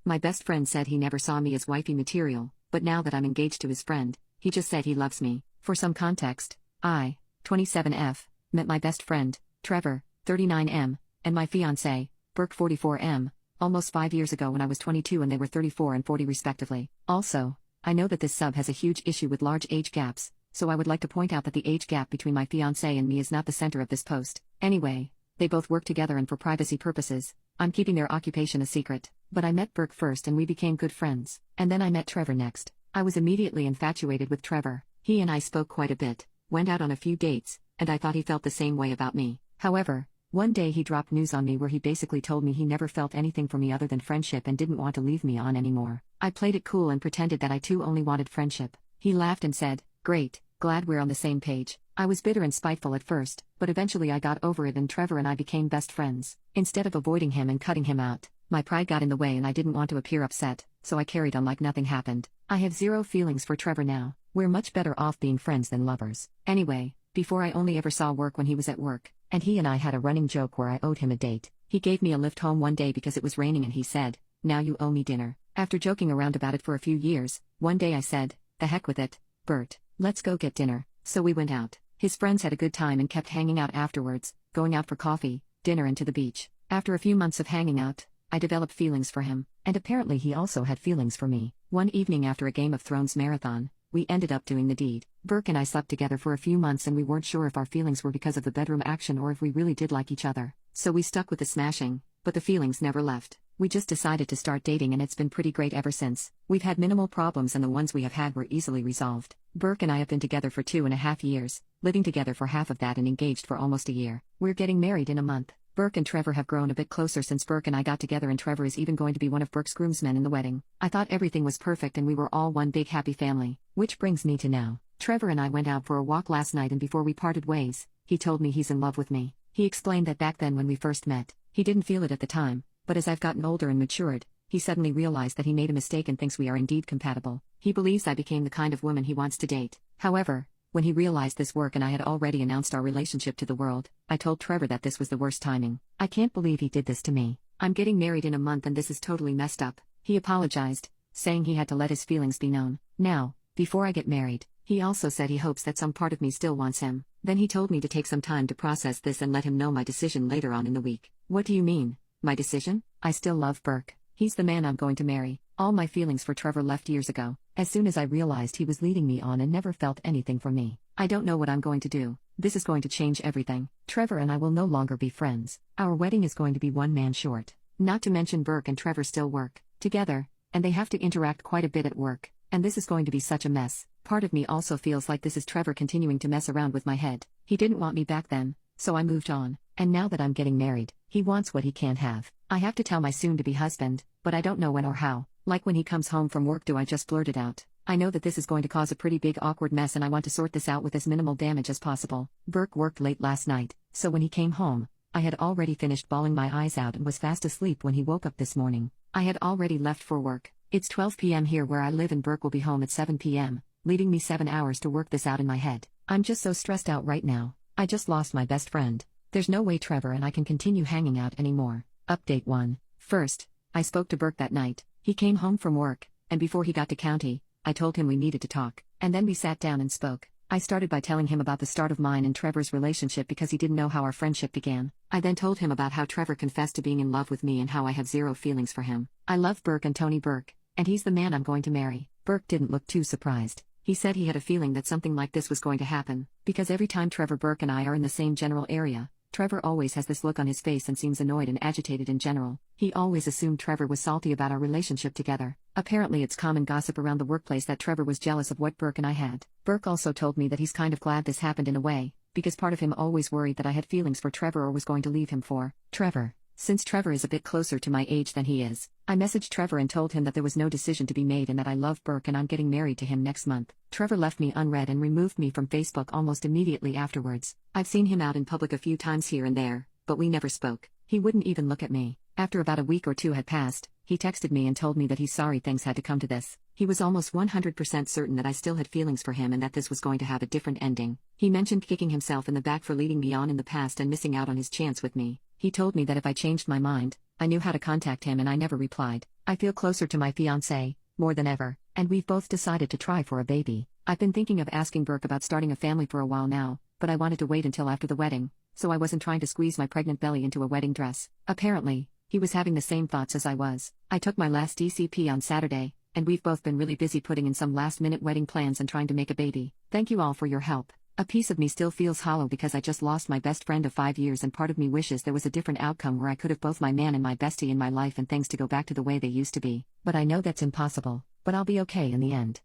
My best friend said he never saw me as wifey material, but now that I'm engaged to his friend, he just said he loves me. For some context, I, 27F, met my best friend, Trevor, 39M, and my fiancé, Burke, 44M, almost 5 years ago when I was 22 and they were 34 and 40 respectively. Also, I know that this sub has a huge issue with large age gaps, so I would like to point out that the age gap between my fiancé and me is not the center of this post. Anyway, they both work together and for privacy purposes, I'm keeping their occupation a secret. But I met Burke first and we became good friends. And then I met Trevor next. I was immediately infatuated with Trevor. He and I spoke quite a bit, went out on a few dates, and I thought he felt the same way about me. However, one day he dropped news on me where he basically told me he never felt anything for me other than friendship and didn't want to leave me on anymore. I played it cool and pretended that I too only wanted friendship. He laughed and said, "Great, glad we're on the same page." I was bitter and spiteful at first, but eventually I got over it and Trevor and I became best friends. Instead of avoiding him and cutting him out, my pride got in the way and I didn't want to appear upset, so I carried on like nothing happened. I have zero feelings for Trevor now. We're much better off being friends than lovers. Anyway, before I only ever saw work when he was at work, and he and I had a running joke where I owed him a date. He gave me a lift home one day because it was raining and he said, "Now you owe me dinner." After joking around about it for a few years, one day I said, "The heck with it, Bert, let's go get dinner." So we went out. His friends had a good time and kept hanging out afterwards, going out for coffee, dinner and to the beach. After a few months of hanging out, I developed feelings for him, and apparently he also had feelings for me. One evening after a Game of Thrones marathon, we ended up doing the deed. Burke and I slept together for a few months and we weren't sure if our feelings were because of the bedroom action or if we really did like each other. So we stuck with the smashing, but the feelings never left. We just decided to start dating and it's been pretty great ever since. We've had minimal problems and the ones we have had were easily resolved. Burke and I have been together for 2.5 years, living together for half of that and engaged for almost a year. We're getting married in a month. Burke and Trevor have grown a bit closer since Burke and I got together and Trevor is even going to be one of Burke's groomsmen in the wedding. I thought everything was perfect and we were all one big happy family. Which brings me to now. Trevor and I went out for a walk last night and before we parted ways, he told me he's in love with me. He explained that back then when we first met, he didn't feel it at the time, but as I've gotten older and matured, he suddenly realized that he made a mistake and thinks we are indeed compatible. He believes I became the kind of woman he wants to date. However, when he realized this work and I had already announced our relationship to the world, I told Trevor that this was the worst timing. I can't believe he did this to me. I'm getting married in a month and this is totally messed up. He apologized, saying he had to let his feelings be known. Now, before I get married, he also said he hopes that some part of me still wants him. Then he told me to take some time to process this and let him know my decision later on in the week. What do you mean, my decision? I still love Burke. He's the man I'm going to marry. All my feelings for Trevor left years ago, as soon as I realized he was leading me on and never felt anything for me. I don't know what I'm going to do. This is going to change everything. Trevor and I will no longer be friends. Our wedding is going to be one man short. Not to mention Burke and Trevor still work together, and they have to interact quite a bit at work, and this is going to be such a mess. Part of me also feels like this is Trevor continuing to mess around with my head. He didn't want me back then, so I moved on, and now that I'm getting married, he wants what he can't have. I have to tell my soon-to-be husband, but I don't know when or how. Like when he comes home from work, do I just blurt it out? I know that this is going to cause a pretty big awkward mess and I want to sort this out with as minimal damage as possible. Burke worked late last night, so when he came home, I had already finished bawling my eyes out and was fast asleep when he woke up this morning. I had already left for work. It's 12 p.m. here where I live and Burke will be home at 7 p.m., leaving me 7 hours to work this out in my head. I'm just so stressed out right now. I just lost my best friend. There's no way Trevor and I can continue hanging out anymore. Update 1. First, I spoke to Burke that night. He came home from work, and before he got to county, I told him we needed to talk, and then we sat down and spoke. I started by telling him about the start of mine and Trevor's relationship because he didn't know how our friendship began. I then told him about how Trevor confessed to being in love with me and how I have zero feelings for him. I love Burke and Tony Burke, and he's the man I'm going to marry. Burke didn't look too surprised. He said he had a feeling that something like this was going to happen, because every time Trevor Burke and I are in the same general area, Trevor always has this look on his face and seems annoyed and agitated in general. He always assumed Trevor was salty about our relationship together. Apparently it's common gossip around the workplace that Trevor was jealous of what Burke and I had. Burke also told me that he's kind of glad this happened in a way, because part of him always worried that I had feelings for Trevor or was going to leave him for Trevor. Since Trevor is a bit closer to my age than he is, I messaged Trevor and told him that there was no decision to be made and that I love Burke and I'm getting married to him next month. Trevor left me unread and removed me from Facebook almost immediately afterwards. I've seen him out in public a few times here and there, but we never spoke. He wouldn't even look at me. After about a week or two had passed, he texted me and told me that he's sorry things had to come to this. He was almost 100% certain that I still had feelings for him and that this was going to have a different ending. He mentioned kicking himself in the back for leading me on in the past and missing out on his chance with me. He told me that if I changed my mind, I knew how to contact him and I never replied. I feel closer to my fiancé, more than ever, and we've both decided to try for a baby. I've been thinking of asking Burke about starting a family for a while now, but I wanted to wait until after the wedding, so I wasn't trying to squeeze my pregnant belly into a wedding dress. Apparently, he was having the same thoughts as I was. I took my last DCP on Saturday, and we've both been really busy putting in some last-minute wedding plans and trying to make a baby. Thank you all for your help. A piece of me still feels hollow because I just lost my best friend of 5 years, and part of me wishes there was a different outcome where I could have both my man and my bestie in my life and things to go back to the way they used to be. But I know that's impossible, but I'll be okay in the end.